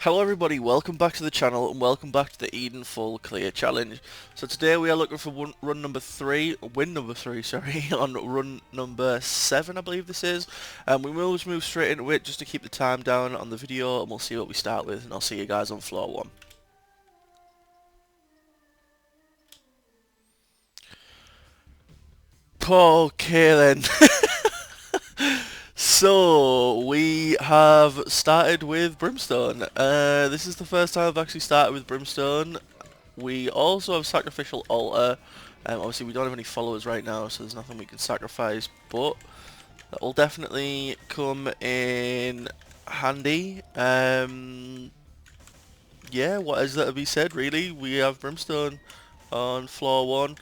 Hello everybody, welcome back to the channel and welcome back to the Eden Full Clear Challenge. So today we are looking for run number 3, win number 3, sorry, on run number 7 I believe this is. And we will just move straight into it just to keep the time down on the video, and we'll see what we start with, and I'll see you guys on floor 1. Okay then. So, we have started with Brimstone. This is the first time I've actually started with Brimstone. We also have Sacrificial Altar. Obviously we don't have any followers right now, so there's nothing we can sacrifice, but that will definitely come in handy. Yeah, what is there to be said really? We have Brimstone on floor 1.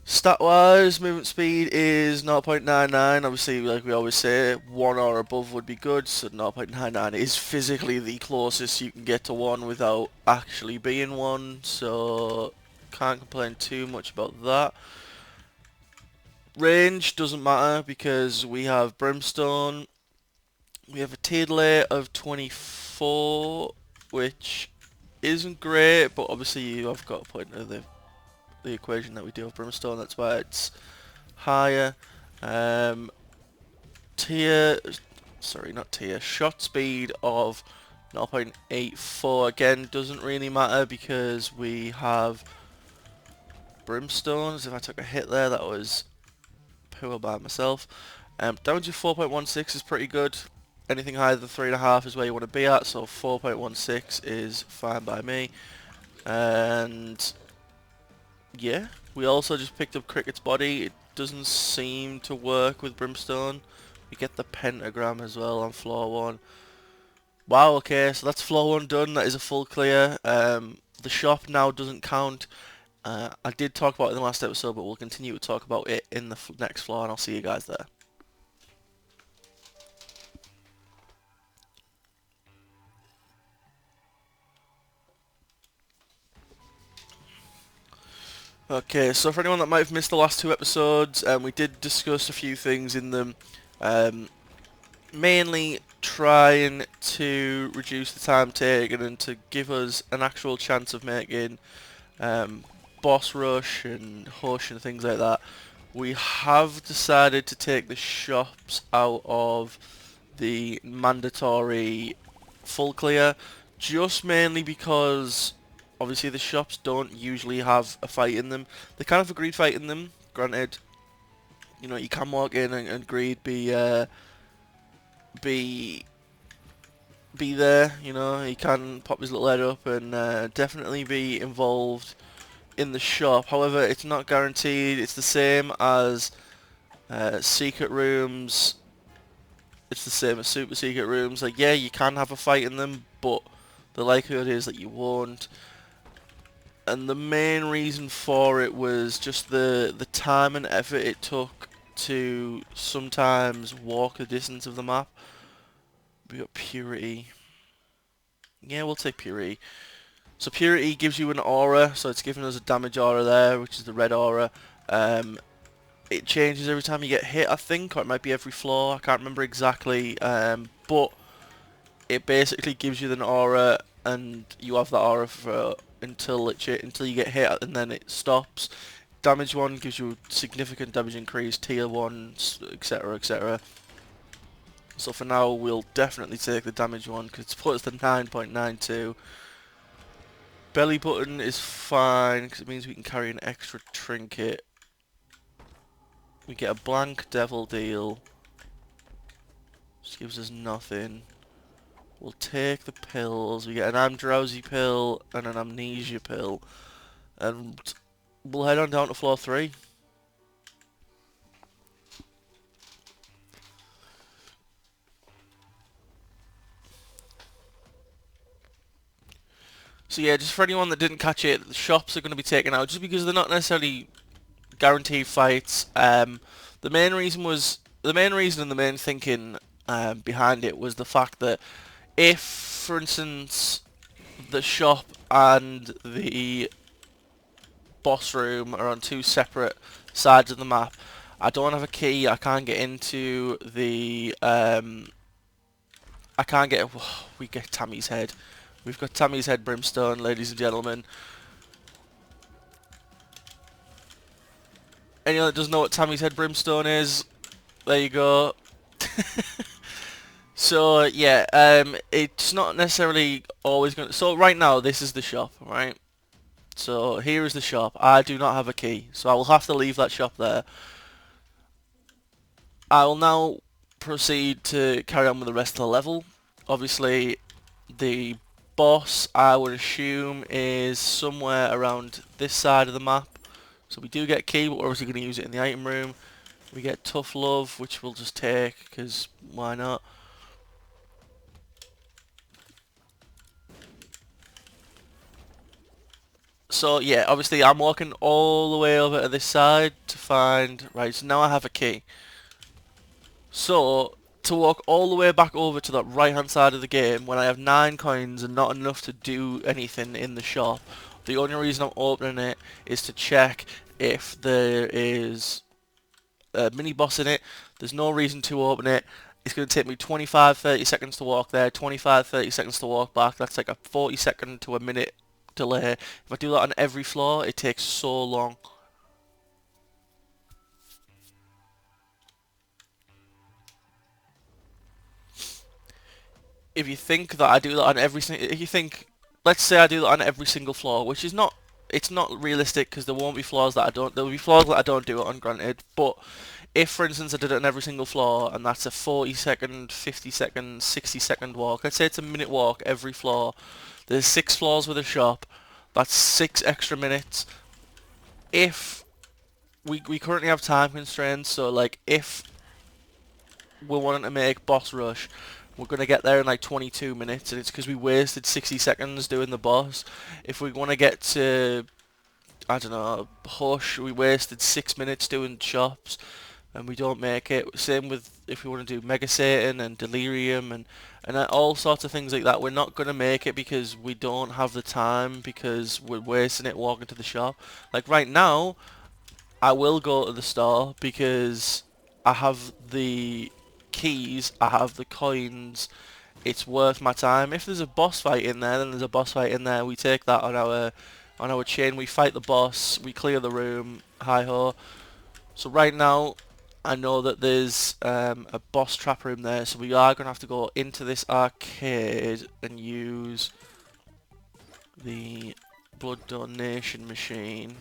Stat-wise, movement speed is 0.99. Obviously, like we always say, 1 or above would be good, so 0.99 is physically the closest you can get to 1 without actually being 1, so can't complain too much about that. Range doesn't matter because we have Brimstone. We have a tier delay of 24, which isn't great, but obviously you have got to put into the equation that we do have Brimstone, that's why it's higher. Tier, sorry, not tier, shot speed of 0.84 again doesn't really matter because we have Brimstones. If I took a hit there, that was poor by myself. Damage of 4.16 is pretty good. Anything higher than 3.5 is where you want to be at, so 4.16 is fine by me. And yeah, we also just picked up Cricket's body. It doesn't seem to work with Brimstone. We get the pentagram as well on floor 1. Wow, okay, so that's floor 1 done. That is a full clear. The shop now doesn't count. I did talk about it in the last episode, but we'll continue to talk about it in the next floor, and I'll see you guys there. Okay, so for anyone that might have missed the last 2 episodes, we did discuss a few things in them. Mainly trying to reduce the time taken and to give us an actual chance of making boss rush and hush and things like that. We have decided to take the shops out of the mandatory full clear, just mainly because obviously the shops don't usually have a fight in them. They kind of a greed fight in them, granted. You know, you can walk in and greed be be there, you know, he can pop his little head up and definitely be involved in the shop. However, it's not guaranteed. It's the same as secret rooms. It's the same as super secret rooms. Like, yeah, you can have a fight in them, but the likelihood is that you won't. And the main reason for it was just the time and effort it took to sometimes walk the distance of the map. We got Purity. Yeah, we'll take Purity. So Purity gives you an aura, so it's giving us a damage aura there, which is the red aura. It changes every time you get hit, I think, or it might be every floor, I can't remember exactly. But it basically gives you an aura, and you have that aura for until you get hit, and then it stops. Damage 1 gives you significant damage increase, tier 1, etc, etc. So for now, we'll definitely take the damage 1, because it's put us to 9.92. Belly button is fine because it means we can carry an extra trinket. We get a blank devil deal. Just gives us nothing. We'll take the pills. We get an I'm drowsy pill and an amnesia pill. And we'll head on down to floor 3. So yeah, just for anyone that didn't catch it, the shops are going to be taken out just because they're not necessarily guaranteed fights. The main reason and the main thinking behind it was the fact that if, for instance, the shop and the boss room are on 2 separate sides of the map, I don't have a key, I can't get into the I can't get... we get Tammy's head. We've got Tammy's head brimstone, ladies and gentlemen. Anyone that doesn't know what Tammy's head brimstone is, there you go. So yeah, it's not necessarily always going to... So right now, this is the shop, right? So here is the shop. I do not have a key, so I will have to leave that shop there. I will now proceed to carry on with the rest of the level. Obviously, the boss, I would assume, is somewhere around this side of the map. So we do get a key, but we're obviously going to use it in the item room. We get tough love, which we'll just take, because why not? So yeah, obviously I'm walking all the way over to this side to find... Right, so now I have a key. So, to walk all the way back over to that right hand side of the game when I have 9 coins and not enough to do anything in the shop, the only reason I'm opening it is to check if there is a mini boss in it. There's no reason to open it. It's going to take me 25-30 seconds to walk there, 25-30 seconds to walk back. That's like a 40-second to a minute delay. If I do that on every floor, it takes so long. If you think that I do that on every single... If you think... Let's say I do that on every single floor, which is not... It's not realistic because there won't be floors that I don't... There will be floors that I don't do it on, granted. But if, for instance, I did it on every single floor and that's a 40-second, 50-second, 60-second walk. Let's say it's a minute walk every floor. There's 6 floors with a shop. That's 6 extra minutes. If... We currently have time constraints, so like if we're wanting to make boss rush, we're going to get there in like 22 minutes, and it's because we wasted 60 seconds doing the boss. If we want to get to, I don't know, Hush, we wasted 6 minutes doing shops, and we don't make it. Same with if we want to do Mega Satan and Delerium and all sorts of things like that. We're not going to make it because we don't have the time, because we're wasting it walking to the shop. Like right now, I will go to the store because I have the keys, I have the coins, it's worth my time. If there's a boss fight in there, then there's a boss fight in there. We take that on our chain, we fight the boss, we clear the room, hi ho. So right now, I know that there's a boss trap room there, so we are going to have to go into this arcade and use the blood donation machine.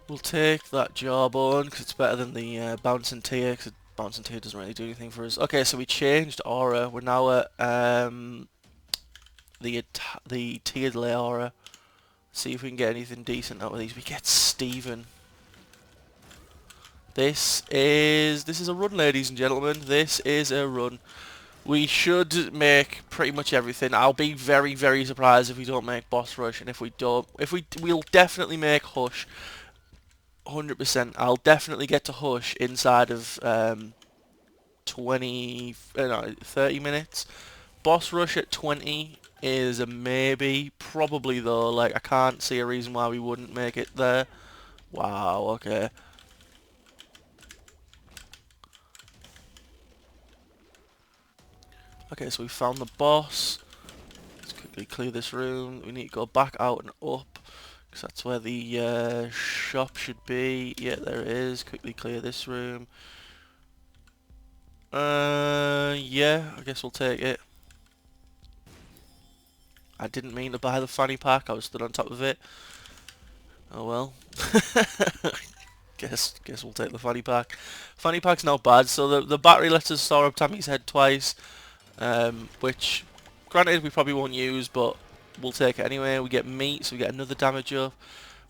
We'll take that jawbone because it's better than the bouncing tear, because bouncing tear doesn't really do anything for us. Okay, so we changed aura. We're now at the tiered lay aura. See if we can get anything decent out of these. We get Steven. This is a run, ladies and gentlemen. This is a run. We should make pretty much everything. I'll be very, very surprised if we don't make boss rush, and if we don't, we'll definitely make Hush. 100%. I'll definitely get to Hush inside of 30 minutes. Boss rush at 20 is a maybe. Probably though, like I can't see a reason why we wouldn't make it there. Wow, okay. Okay, so we found the boss. Let's quickly clear this room. We need to go back out and up, because that's where the shop should be. Yeah, there it is. Quickly clear this room. Yeah, I guess we'll take it. I didn't mean to buy the fanny pack, I was stood on top of it. Oh well. guess we'll take the fanny pack. Fanny pack's not bad, so the battery lets us store up Tammy's head twice, which, granted, we probably won't use, but we'll take it anyway. We get meat, so we get another damage up.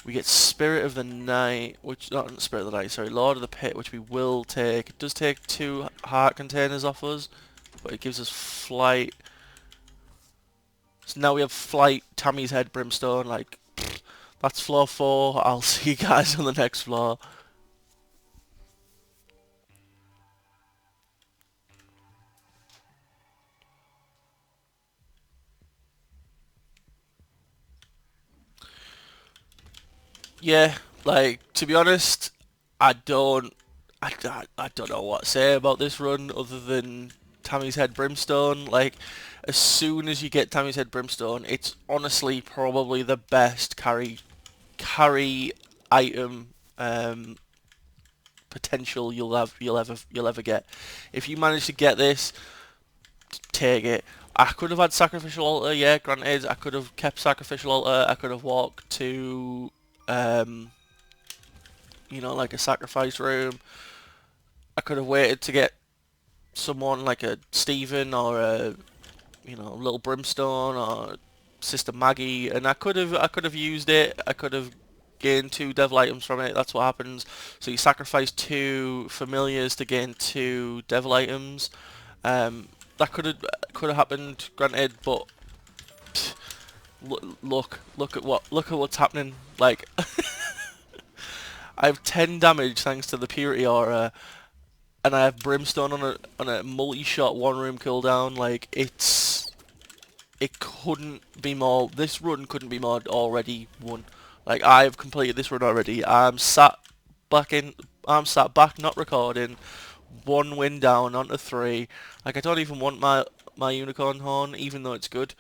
We get Spirit of the Night, which, not Spirit of the Night, sorry, Lord of the Pit, which we will take. It does take 2 heart containers off us, but it gives us flight. So now we have flight, Tammy's head, brimstone, like, that's floor 4. I'll see you guys on the next floor. Yeah, like, to be honest, I don't, I don't know what to say about this run other than Tammy's Head Brimstone. Like, as soon as you get Tammy's Head Brimstone, it's honestly probably the best carry item potential you'll ever get. If you manage to get this, take it. I could have had Sacrificial Altar, yeah, granted. I could have kept Sacrificial Altar. I could have walked to, um, you know, like a sacrifice room. I could have waited to get someone like a Stephen or a, you know, Little Brimstone or Sister Maggie, and I could have used it. I could have gained 2 devil items from it. That's what happens. So you sacrifice 2 familiars to gain 2 devil items. That could have happened, granted, but look at what's happening. Like, I have 10 damage thanks to the Purity Aura, and I have Brimstone on a multi-shot 1-room cooldown. Like, it couldn't be more. This run couldn't be more already won. Like, I've completed this run already. I'm sat back, not recording. 1 win down onto 3. Like, I don't even want my unicorn horn, even though it's good.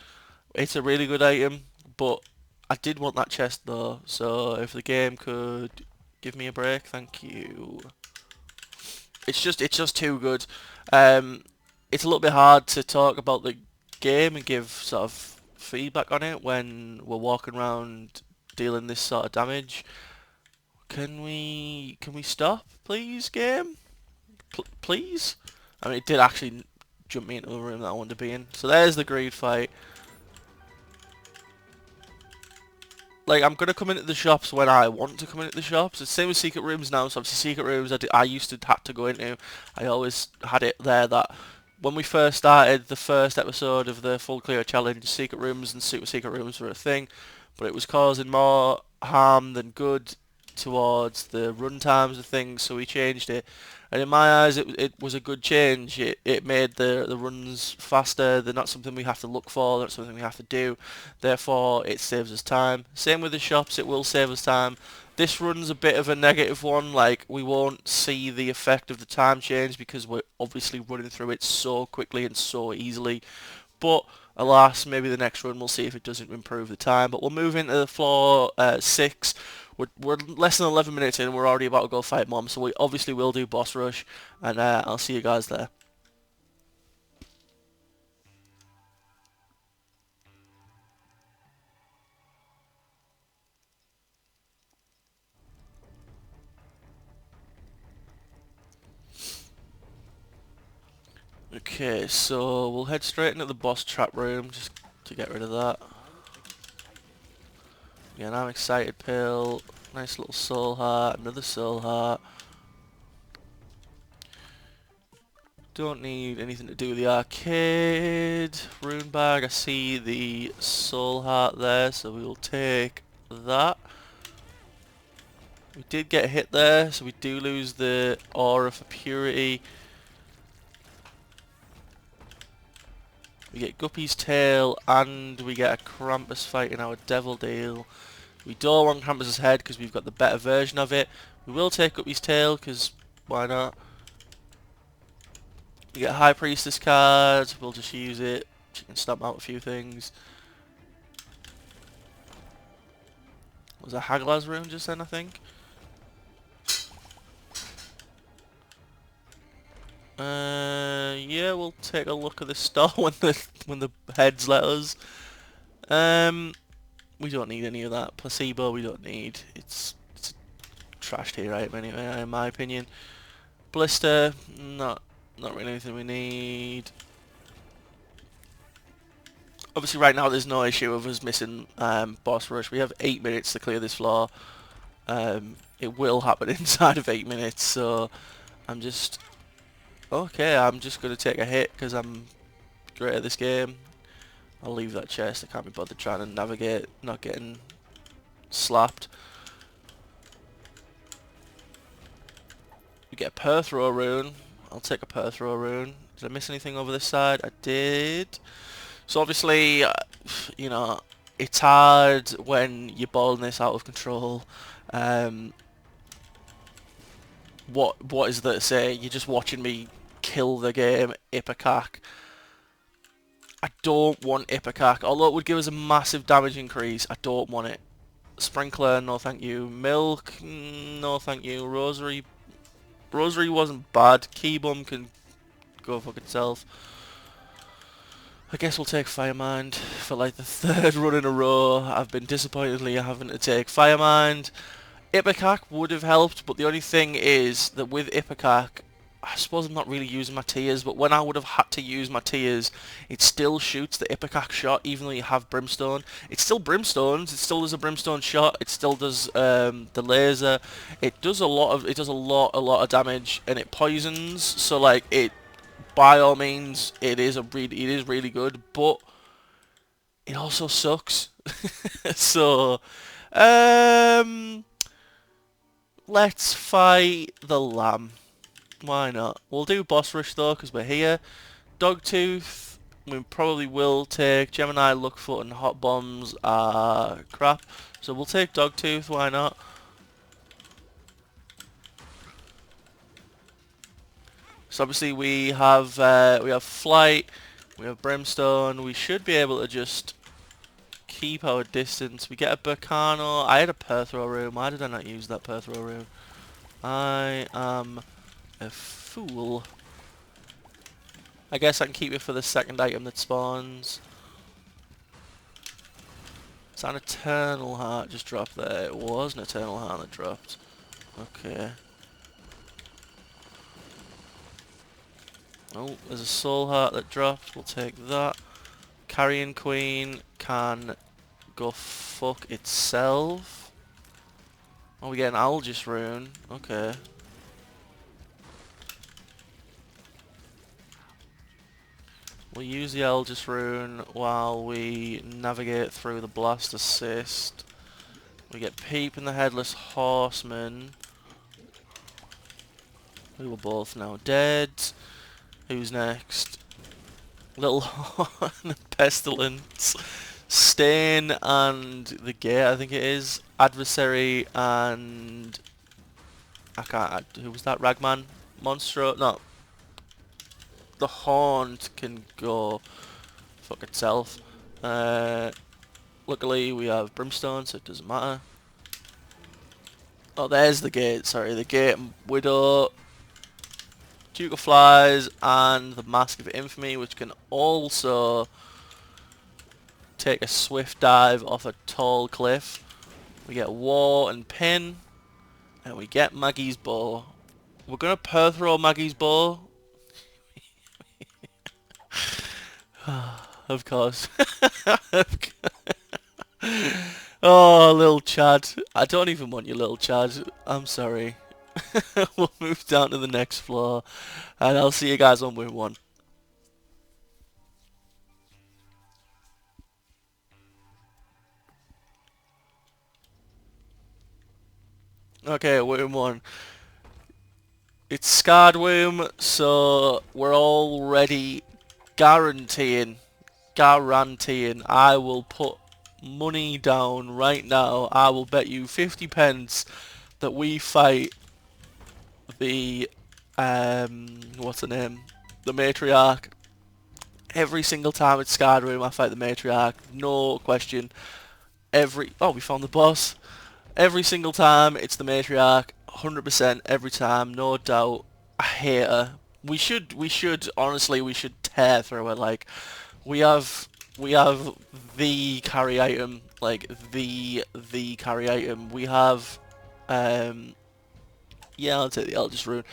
It's a really good item, but I did want that chest though. So if the game could give me a break, thank you. It's just too good. It's a little bit hard to talk about the game and give sort of feedback on it when we're walking around dealing this sort of damage. Can we stop, please, game? Please? I mean, it did actually jump me into a room that I wanted to be in. So there's the greed fight. Like, I'm going to come into the shops when I want to come into the shops. It's the same with secret rooms now. So obviously secret rooms I used to have to go into. I always had it there that when we first started the first episode of the full clear challenge, secret rooms and super secret rooms were a thing. But it was causing more harm than good towards the run times of things, so we changed it. And in my eyes, it was a good change. It made the runs faster. They're not something we have to look for. They're not something we have to do. Therefore, it saves us time. Same with the shops. It will save us time. This run's a bit of a negative one. Like, we won't see the effect of the time change because we're obviously running through it so quickly and so easily. But alas, maybe the next run we'll see if it doesn't improve the time. But we'll move into the floor 6. We're less than 11 minutes in and we're already about to go fight Mom. So we obviously will do boss rush. And I'll see you guys there. Okay, so we'll head straight into the boss trap room just to get rid of that. Yeah, and I'm excited pill. Nice little soul heart, another soul heart. Don't need anything to do with the arcade. Rune bag, I see the soul heart there, so we will take that. We did get hit there, so we do lose the aura for purity. We get Guppy's tail, and we get a Krampus fight in our devil deal. We don't want Krampus's head because we've got the better version of it. We will take Guppy's tail because why not? We get a High Priestess card, we'll just use it. She can stomp out a few things. Was a Haglaz rune just then, I think? Yeah, we'll take a look at the store when the heads let us. We don't need any of that. Placebo we don't need. It's a trashed here item anyway, in my opinion. Blister, not really anything we need. Obviously right now there's no issue of us missing boss rush. We have 8 minutes to clear this floor. It will happen inside of 8 minutes, so I'm just going to take a hit because I'm great at this game. I'll leave that chest. I can't be bothered trying to navigate, not getting slapped. We get a Perthrow rune. I'll take a Perthrow rune. Did I miss anything over this side? I did. So obviously, you know, it's hard when you're balling this out of control. Um, what is there to say? You're just watching me kill the game. Ipecac. I don't want Ipecac. Although it would give us a massive damage increase, I don't want it. Sprinkler, no thank you. Milk, no thank you. Rosary wasn't bad. Keybum can go fuck itself. I guess we'll take Firemind for like the third run in a row. I've been disappointedly having to take Firemind. Ipecac would have helped, but the only thing is that with Ipecac, I suppose I'm not really using my tears, but when I would have had to use my tears, it still shoots the Ipecac shot, even though you have Brimstone. It still Brimstones, it still does a Brimstone shot, it still does the laser. It does a lot of damage, and it poisons, so like it, by all means, it is really good, but it also sucks. So, let's fight the lamb. Why not? We'll do boss rush though, because we're here. Dogtooth, we probably will take. Gemini, Luckfoot, and Hot Bombs are crap, so we'll take Dogtooth. Why not? So obviously we have flight, we have brimstone. We should be able to just keep our distance. We get a Burkano. I had a Perthrow room. Why did I not use that Perthrow room? I am a fool. I guess I can keep it for the second item that spawns. It's an Eternal Heart just dropped there. It was an Eternal Heart that dropped. Okay. Oh, there's a Soul Heart that dropped. We'll take that. Carrion Queen can go fuck itself. Oh, we get an Algis rune. Okay. We'll use the Algis rune while we navigate through the Blast Assist. We get Peep and the Headless Horseman. We were both now dead. Who's next? Little Horn, Pestilence, Stain and the Gate, I think it is. Adversary and... I can't... Who was that? Ragman? Monstro? No. The Haunt can go fuck itself. Luckily we have Brimstone, so it doesn't matter. Oh, there's the Gate. Sorry, the Gate and Widow. Duke of Flies and the Mask of Infamy, which can also take a swift dive off a tall cliff. We get War and Pin, and we get Maggie's Bow. We're gonna Perthrow Maggie's Bow. Of course. Oh, little Chad. I don't even want you, little Chad. I'm sorry. We'll move down to the next floor, and I'll see you guys on win 1. Okay, win 1. It's Scarred Womb, so we're already guaranteeing, I will put money down right now. I will bet you 50 pence that we fight the, what's the name? The Matriarch. Every single time it's Scarred Womb, I fight the Matriarch. No question. Oh, we found the boss. Every single time it's the Matriarch. 100% every time, no doubt. I hate her. We should honestly, we should tear through her. Like, we have the carry item, like the carry item. We have, yeah, I'll take the Eldest Rune.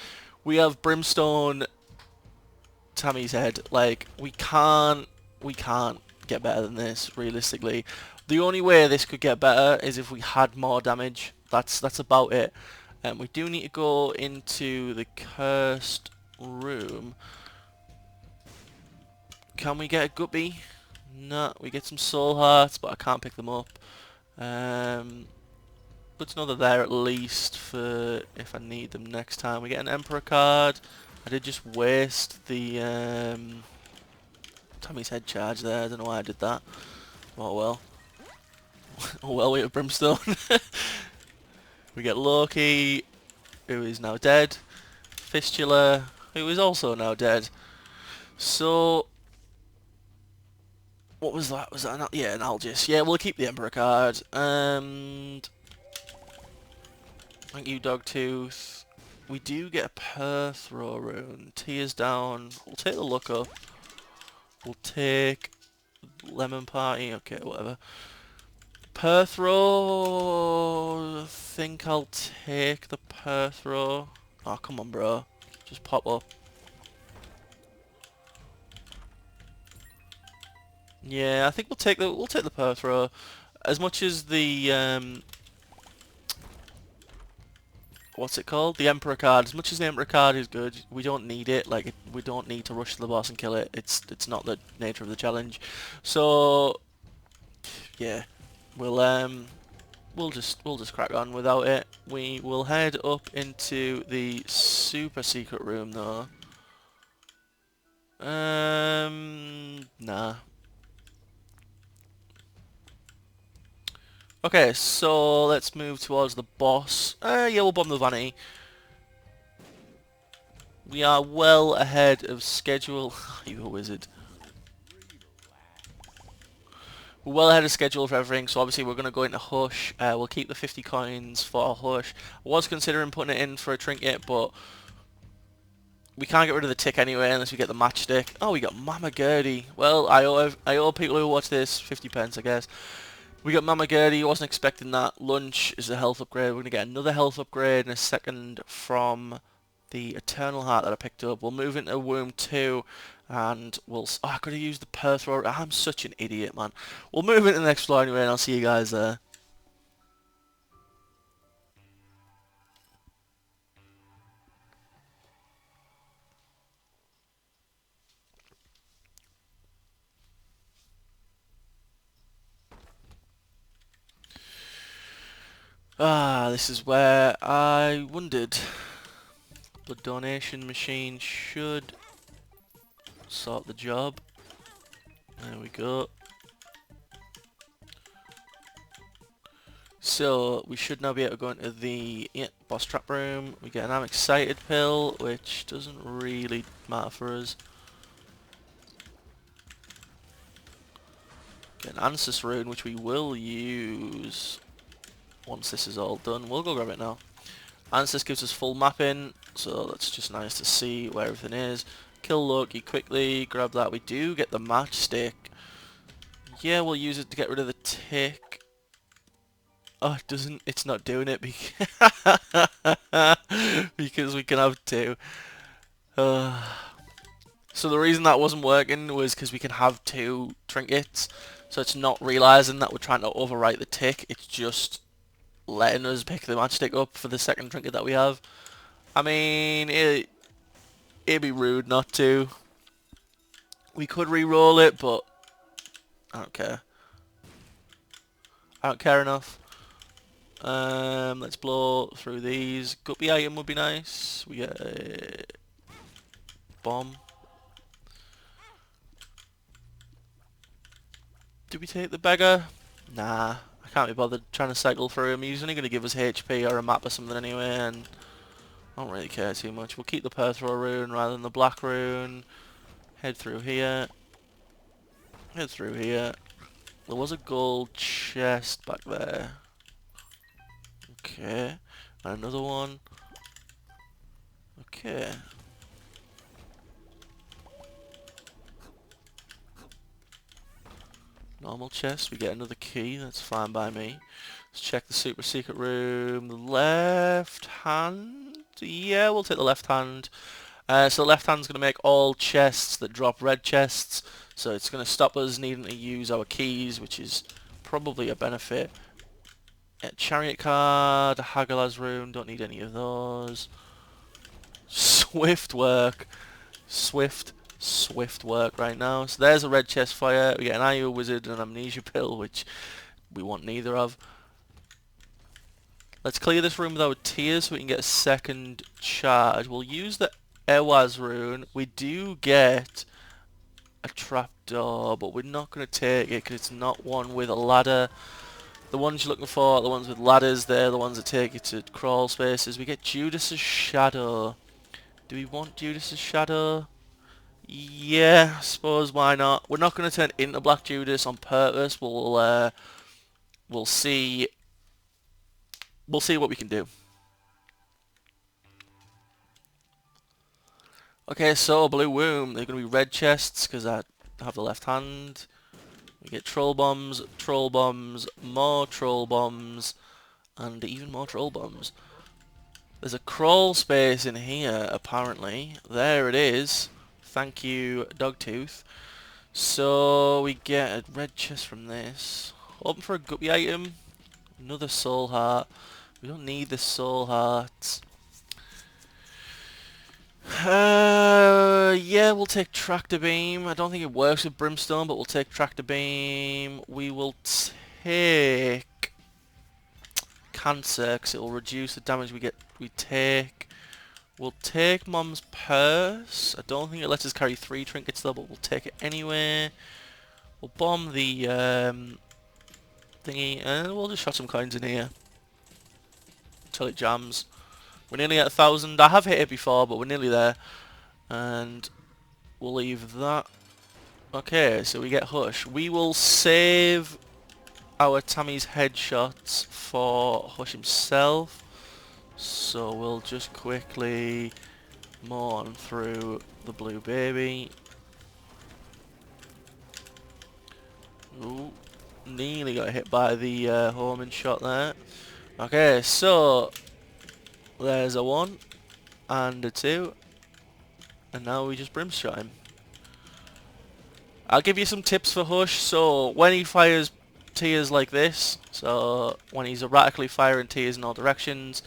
We have Brimstone, Tammy's Head. Like, we can't get better than this, realistically. The only way this could get better is if we had more damage. That's about it. And we do need to go into the cursed room. Can we get a guppy? No, we get some soul hearts, but I can't pick them up. Good to know they're there at least for if I need them next time. We get an Emperor card. I did just waste the Tommy's Head charge there. I don't know why I did that. Oh well. Oh well, we have Brimstone. We get Loki, who is now dead. Fistula, who is also now dead. So, what was that? Was that an Algis? Yeah, we'll keep the Emperor card. And thank you, Dogtooth. We do get a Perthrow rune. Tears down. We'll take the look up. We'll take Lemon Party. Okay, whatever. Perthrow. I think I'll take the Perthrow. Oh, come on, bro. Just pop up. Yeah, I think we'll take the Perthrow. As much as the what's it called? The Emperor card. As much as the Emperor card is good, we don't need it. Like we don't need to rush to the boss and kill it. It's not the nature of the challenge. So yeah, we'll just crack on without it. We will head up into the super secret room though. Nah. Okay, so let's move towards the boss. Yeah, we'll bomb the vanity. We are well ahead of schedule. You a wizard. We're well ahead of schedule for everything, so obviously we're going to go into Hush. We'll keep the 50 coins for Hush. I was considering putting it in for a trinket, but we can't get rid of the tick anyway unless we get the matchstick. Oh, we got Mama Gertie. Well, I owe people who watch this 50 pence, I guess. We got Mama Gertie, wasn't expecting that. Lunch is a health upgrade. We're going to get another health upgrade in a second from the Eternal Heart that I picked up. We'll move into Womb 2 and we'll... Oh, I could have used the Perthrow. I'm such an idiot, man. We'll move into the next floor anyway and I'll see you guys there. Ah, this is where I wondered. The donation machine should sort the job. There we go. So we should now be able to go into the boss trap room. We get an I'm excited pill, which doesn't really matter for us. Get an Ansys rune, which we will use once this is all done. We'll go grab it now. Ansys gives us full mapping, so that's just nice to see where everything is. Kill Loki quickly, grab that. We do get the matchstick. Yeah, we'll use it to get rid of the tick. Oh, it doesn't. It's not doing it because we can have two. So the reason that wasn't working was because we can have two trinkets. So it's not realising that we're trying to overwrite the tick. It's just letting us pick the matchstick up for the second trinket that we have. I mean, it'd be rude not to. We could re-roll it, but I don't care. I don't care enough. Let's blow through these. Guppy item would be nice. We get a bomb. Do we take the beggar? Nah, I can't be bothered trying to cycle through him. He's only going to give us HP or a map or something anyway, and I don't really care too much. We'll keep the Perthrow rune rather than the black rune. Head through here. Head through here. There was a gold chest back there. Okay. And another one. Okay. Normal chest. We get another key. That's fine by me. Let's check the super secret room. The left hand. Yeah, we'll take the left hand. So the left hand's going to make all chests that drop red chests. So it's going to stop us needing to use our keys, which is probably a benefit. Chariot card, Hagalaz rune, don't need any of those. Swift work. Swift work right now. So there's a red chest fire. We get an IU wizard and an amnesia pill, which we want neither of. Let's clear this room with our tears so we can get a second charge. We'll use the Ewaz rune. We do get a trapdoor, but we're not going to take it because it's not one with a ladder. The ones you're looking for are the ones with ladders. They're the ones that take you to crawl spaces. We get Judas's Shadow. Do we want Judas's Shadow? Yeah, I suppose, why not? We're not going to turn into Black Judas on purpose. We'll see. We'll see what we can do. Okay, so Blue Womb. They're going to be red chests because I have the left hand. We get troll bombs, more troll bombs, and even more troll bombs. There's a crawl space in here, apparently. There it is. Thank you, Dogtooth. So we get a red chest from this. Open for a guppy item. Another soul heart. We don't need the soul heart. Yeah, we'll take tractor beam. I don't think it works with brimstone, but we'll take tractor beam. We will take cancer because it will reduce the damage we take. We'll take Mom's purse. I don't think it lets us carry 3 trinkets though, but we'll take it anyway. We'll bomb the thingy, and we'll just shot some coins in here until it jams. We're nearly at 1,000. I have hit it before, but we're nearly there. And we'll leave that. Okay, so we get Hush. We will save our Tammy's headshots for Hush himself. So we'll just quickly mourn through the blue baby. Ooh, nearly got hit by the homing shot there. Okay, so there's a 1 and a 2. And now we just brimshot him. I'll give you some tips for Hush. So when he fires tears like this, so when he's erratically firing tears in all directions,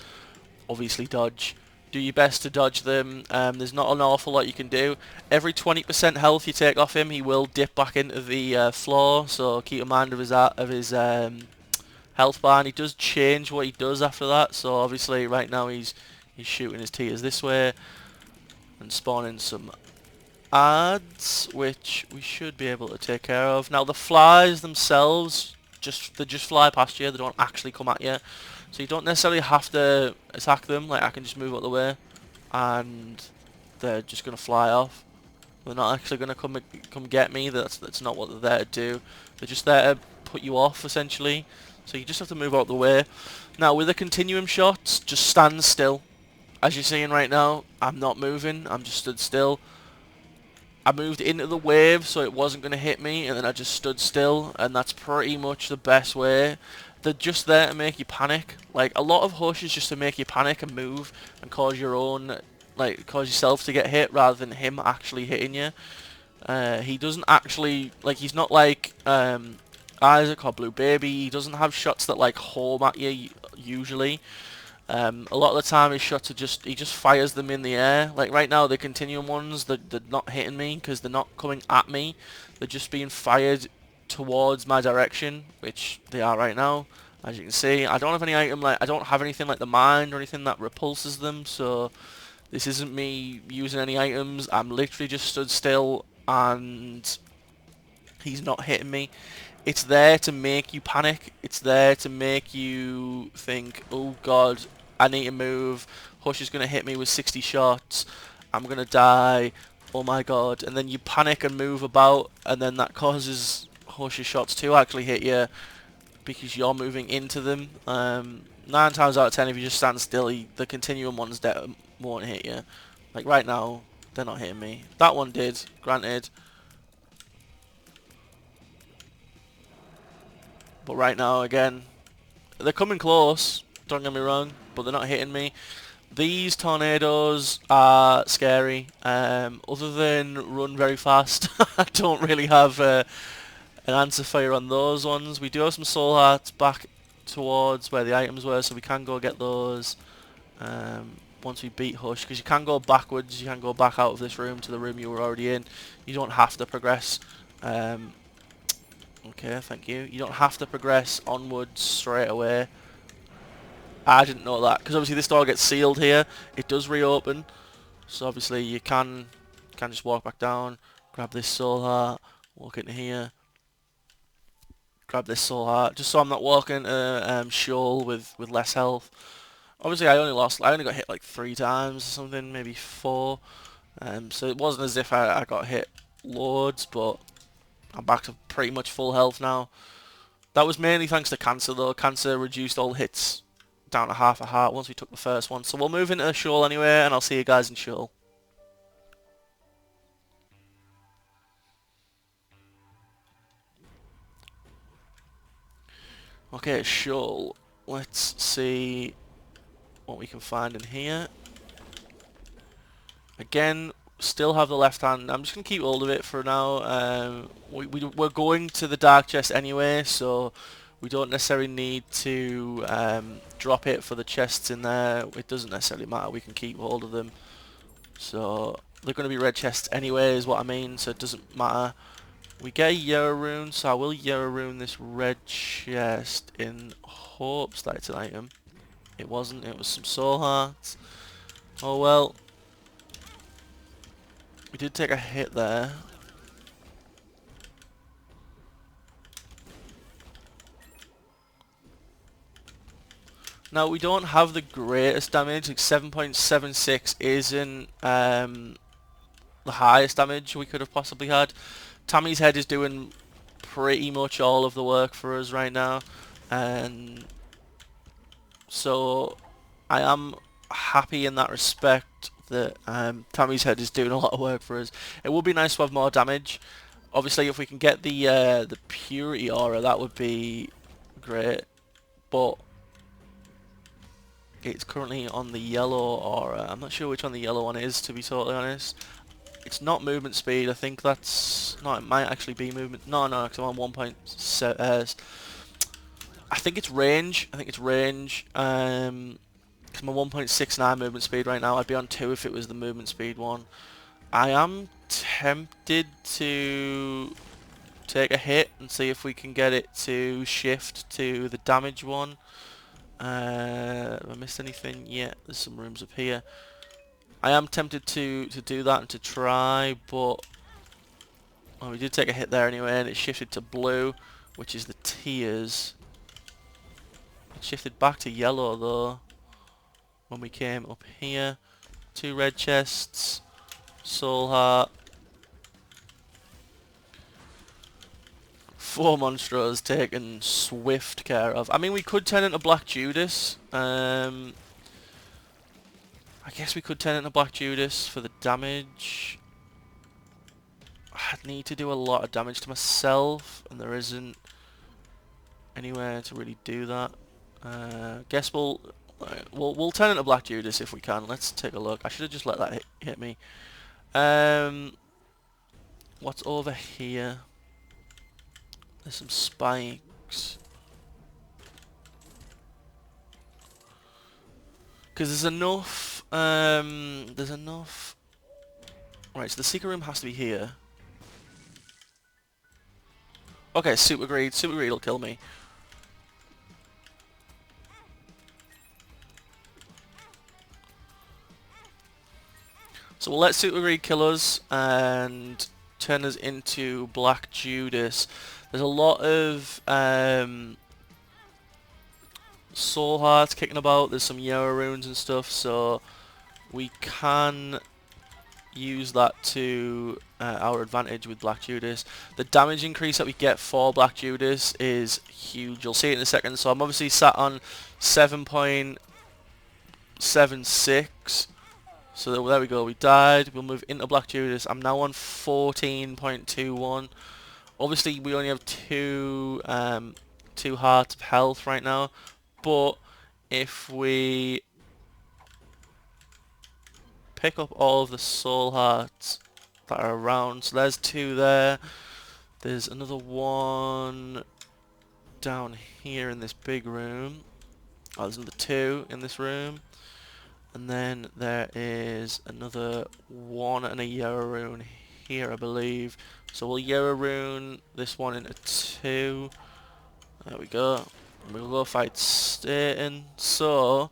obviously dodge. Do your best to dodge them. There's not an awful lot you can do. Every 20% health you take off him, he will dip back into the floor. So keep in mind of his health bar. And he does change what he does after that. So obviously right now he's shooting his tears this way and spawning some ads, which we should be able to take care of. Now the flies themselves, they just fly past you. They don't actually come at you. So you don't necessarily have to attack them. Like I can just move out the way, and they're just gonna fly off. They're not actually gonna come get me. That's not what they're there to do. They're just there to put you off essentially. So you just have to move out the way. Now with the continuum shots, just stand still. As you're seeing right now, I'm not moving. I'm just stood still. I moved into the wave so it wasn't going to hit me, and then I just stood still, and that's pretty much the best way. They're just there to make you panic. Like, a lot of Hush is just to make you panic and move and cause yourself to get hit rather than him actually hitting you. He doesn't actually, like, he's not like Isaac or Blue Baby. He doesn't have shots that, like, home at you usually. A lot of the time his shots are he just fires them in the air. Like right now the continuum ones, they're not hitting me because they're not coming at me. They're just being fired towards my direction, which they are right now. As you can see, I don't have any item I don't have anything like the mind or anything that repulses them, so this isn't me using any items. I'm literally just stood still and he's not hitting me. It's there to make you panic. It's there to make you think, oh god, I need to move. Hush is going to hit me with 60 shots. I'm going to die. Oh my god. And then you panic and move about, and then that causes Hush's shots to actually hit you because you're moving into them. 9 times out of 10, if you just stand still, the continuum ones won't hit you. Like right now, they're not hitting me. That one did, granted. But right now, again, they're coming close, don't get me wrong, but they're not hitting me. These tornadoes are scary. Other than run very fast, I don't really have an answer for you on those ones. We do have some soul hearts back towards where the items were, so we can go get those once we beat Hush, because you can go backwards, you can go back out of this room to the room you were already in. You don't have to progress. Okay, thank you. You don't have to progress onwards straight away. I didn't know that, because obviously this door gets sealed here. It does reopen, so obviously you can just walk back down, grab this soul heart, walk into here. grab this soul heart, just so I'm not walking a Sheol with less health. Obviously, I only got hit like 3 times or something, maybe 4. So it wasn't as if I got hit loads, but I'm back to pretty much full health now. That was mainly thanks to Cancer though. Cancer reduced all hits down to half a heart once we took the first one. So we'll move into Sheol anyway, and I'll see you guys in Sheol. Okay, Sheol. Let's see what we can find in here. Again, still have the left hand. I'm just going to keep hold of it for now. We're going to the dark chest anyway, so we don't necessarily need to drop it for the chests in there. It doesn't necessarily matter. We can keep hold of them. So they're going to be red chests anyway, is what I mean, so it doesn't matter. We get a Yellow rune, so I will Yellow rune this red chest in hopes that it's an item. It wasn't, it was some soul hearts. Oh well. We did take a hit there. Now we don't have the greatest damage, like 7.76 isn't the highest damage we could have possibly had. Tammy's head is doing pretty much all of the work for us right now, and so I am happy in that respect that Tammy's head is doing a lot of work for us. It would be nice to have more damage. Obviously, if we can get the purity aura, that would be great, but it's currently on the yellow aura. I'm not sure which one the yellow one is, to be totally honest. It's not movement speed. I think that's... No, it might actually be movement. No, because I'm on 1.7... I think it's range. Because I'm on 1.69 movement speed right now. I'd be on 2 if it was the movement speed one. I am tempted to take a hit and see if we can get it to shift to the damage one. Have I missed anything? Yeah, there's some rooms up here. I am tempted to do that and to try, but well, we did take a hit there anyway, and it shifted to blue, which is the tears. It shifted back to yellow though when we came up here. 2 red chests, soul heart, 4 monsters taken swift care of. I mean, we could turn into Black Judas. I guess we could turn into Black Judas for the damage. I'd need to do a lot of damage to myself, and there isn't anywhere to really do that. Guess we'll turn into Black Judas if we can. Let's take a look. I should have just let that hit me. What's over here? There's some spikes. Because there's enough. There's enough. Right, so the secret room has to be here. Okay, super greed. Super greed will kill me. So we'll let super greed kill us and turn us into Black Judas. There's a lot of soul hearts kicking about. There's some yellow runes and stuff, so we can use that to our advantage with Black Judas. The damage increase that we get for Black Judas is huge. You'll see it in a second. So I'm obviously sat on 7.76. So there we go. We died. We'll move into Black Judas. I'm now on 14.21. Obviously, we only have two hearts of health right now. But if we pick up all of the soul hearts that are around, so there's 2 there. There's another one down here in this big room. Oh, there's another 2 in this room. And then there is another 1 and a yellow rune here, I believe. So we'll yellow rune this one into 2. There we go. And we'll go fight Satan. So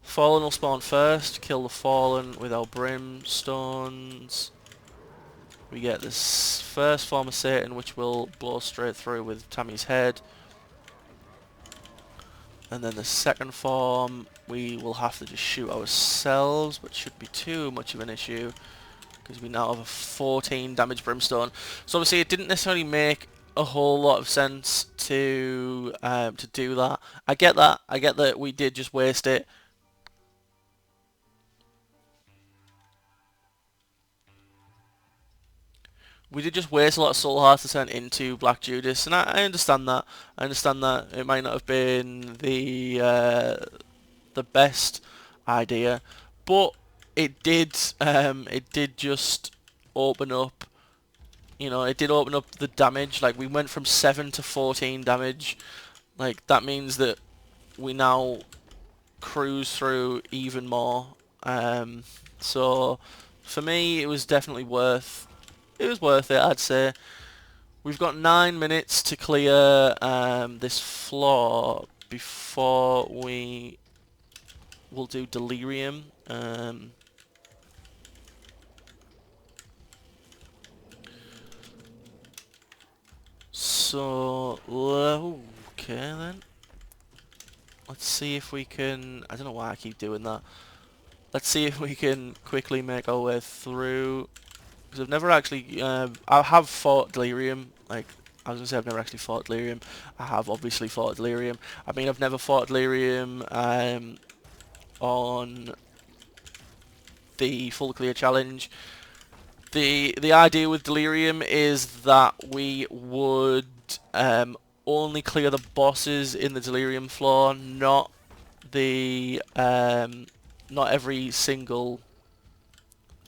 Fallen will spawn first. Kill the Fallen with our brimstones. We get this first form of Satan, which will blow straight through with Tammy's head. And then the second form, we will have to just shoot ourselves, but shouldn't be too much of an issue, because we now have a 14 damage Brimstone. So obviously it didn't necessarily make a whole lot of sense to do that. I get that. I get that we did just waste it. We did just waste a lot of soul hearts to turn into Black Judas, and I understand that. I understand that it might not have been the best idea, but it did just open up. You know, it did open up the damage. Like, we went from 7 to 14 damage. Like, that means that we now cruise through even more. So for me, it was definitely worth. It was worth it, I'd say. We've got 9 minutes to clear this floor before we will do Delerium. So, okay then. Let's see if we can. I don't know why I keep doing that. Let's see if we can quickly make our way through. Because I've never actually, I have fought Delerium, like, I was going to say I've never actually fought Delerium. I have obviously fought Delerium. I mean, I've never fought Delerium on the full clear challenge. The idea with Delerium is that we would only clear the bosses in the Delerium floor, not the not every single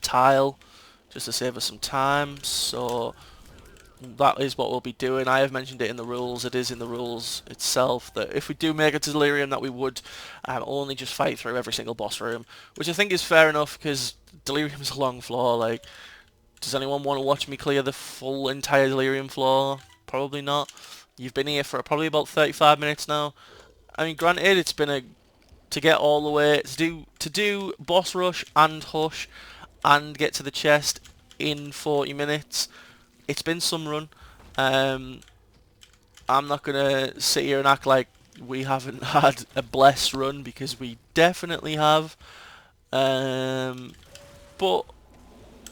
tile, just to save us some time. So that is what we'll be doing. I have mentioned it in the rules. It is in the rules itself that if we do make it to Delerium, that we would only just fight through every single boss room, which I think is fair enough because Delerium is a long floor. Like, does anyone want to watch me clear the full entire Delerium floor? Probably not. You've been here for probably about 35 minutes now. I mean, granted, it's been to get all the way to do boss rush and hush and get to the chest in 40 minutes. It's been some run. I'm not gonna sit here and act like we haven't had a blessed run, because we definitely have. But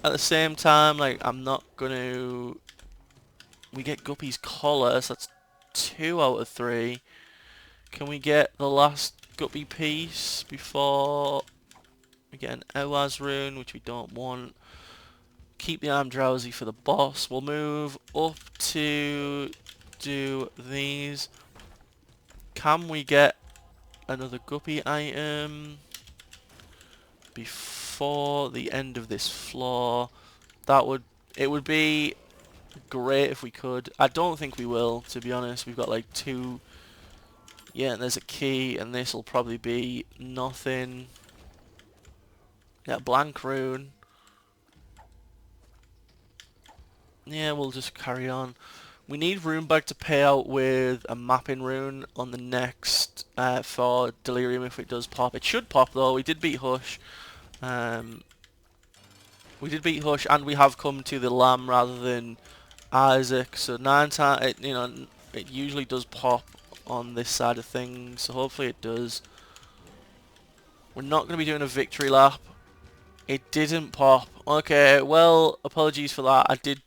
at the same time, like, I'm not gonna. We get Guppy's collar, so that's 2 out of 3. Can we get the last Guppy piece before we get an Owaz rune, which we don't want? Keep the arm drowsy for the boss. We'll move up to do these. Can we get another Guppy item before the end of this floor? It would be great if we could. I don't think we will, to be honest. We've got like 2. Yeah, and there's a key, and this will probably be nothing. Yeah, blank rune. Yeah, we'll just carry on. We need rune bag to pay out with a mapping rune on the next for Delerium if it does pop. It should pop though. We did beat Hush. We did beat Hush, and we have come to the Lamb rather than Isaac. So 9 times, you know, it usually does pop on this side of things. So hopefully it does. We're not going to be doing a victory lap. It didn't pop. Okay, well, apologies for that. I did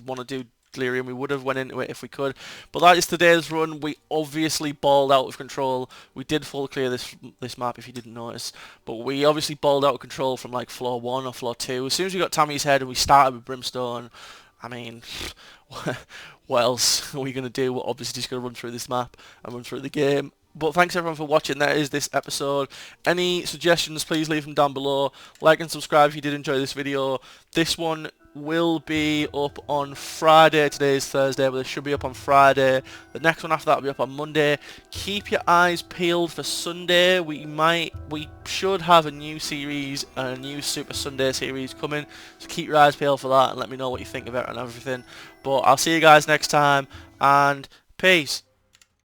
want to do Delerium. We would have went into it if we could. But that is today's run. We obviously balled out of control. We did full clear this map, if you didn't notice. But we obviously balled out of control from like floor 1 or floor 2. As soon as we got Tammy's head and we started with Brimstone, I mean, what else are we going to do? We're obviously just going to run through this map and run through the game. But thanks everyone for watching. That is this episode. Any suggestions, please leave them down below. Like and subscribe if you did enjoy this video. This one will be up on Friday. Today is Thursday, but it should be up on Friday. The next one after that will be up on Monday. Keep your eyes peeled for Sunday. We should have a new series, a new Super Sunday series coming. So keep your eyes peeled for that and let me know what you think about it and everything. But I'll see you guys next time, and peace.